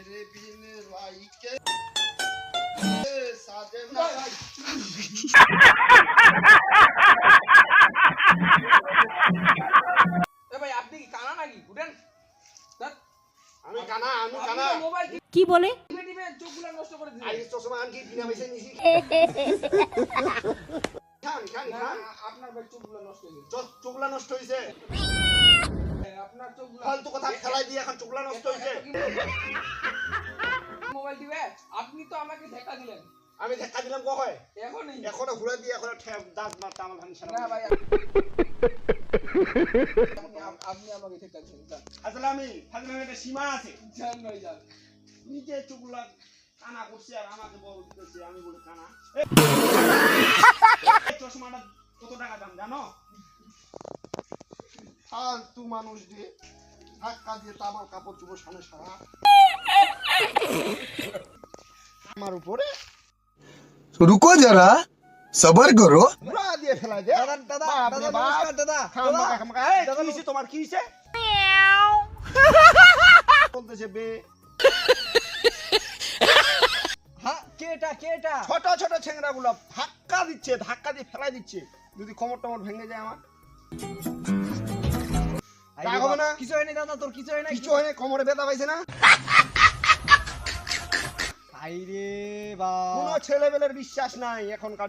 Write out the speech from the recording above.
तेरे बिन लाइके साजना ভাই আপনি কি কানা নাকি উঠেন আমি কানা মোবাইল কি বলে টিপে চোখগুলো নষ্ট করে দিলেন আই চশমা আনকি বিনা পয়সা নিছি খান আপনার ভাই চোখগুলো নষ্ট হয়ে গেছে চোখলা নষ্ট হইছে আপনার চোখগুলো ফালতু কথা ফেলাই দিয়ে এখন চোখলা নষ্ট হইছে মোবাইল টিপে আপনি তো আমাকে ধাক্কা দিলেন আমি ধাক্কা দিলাম কয় এখনই এখনো ঘুরে দিয়ে এখনো দাঁত মারতে আমার ভাঙছে না ভাই আপনি আমাকে ধাক্কা দিলেন যান আসলে আমি একটা সীমা আছে যান ভাই যান নিজে চোখলা কানা করছে আর আমাকে বলতেছে আমি বলি কানা চশমাটা কত টাকা দাম জানো ফালতু মানুষ দিয়ে ধাক্কা দিয়ে তো আমার কাপড় চোপড় সামনে সারা আমার উপরে रुको जरा सबर करो পুরা দিয়ে ফেলা দে দাদা নমস্কার দাদা খামকা এই কি হইছে তোমার কি হইছে বলতেছে বে হ্যাঁ কেটা ছোট ছোট ছেংড়াগুলো ধাক্কা দিয়ে ফেলাই দিচ্ছে যদি কোমর টমর ভেঙে যায় আমার রাগ হবে না কিছু হয়নি দাদা তোর কিছু হয় না কিছু হয়ে কোমরে ব্যথা পাইছে না আইরে বা কোনো ছেলেবেলের বিশ্বাস নাই এখনকার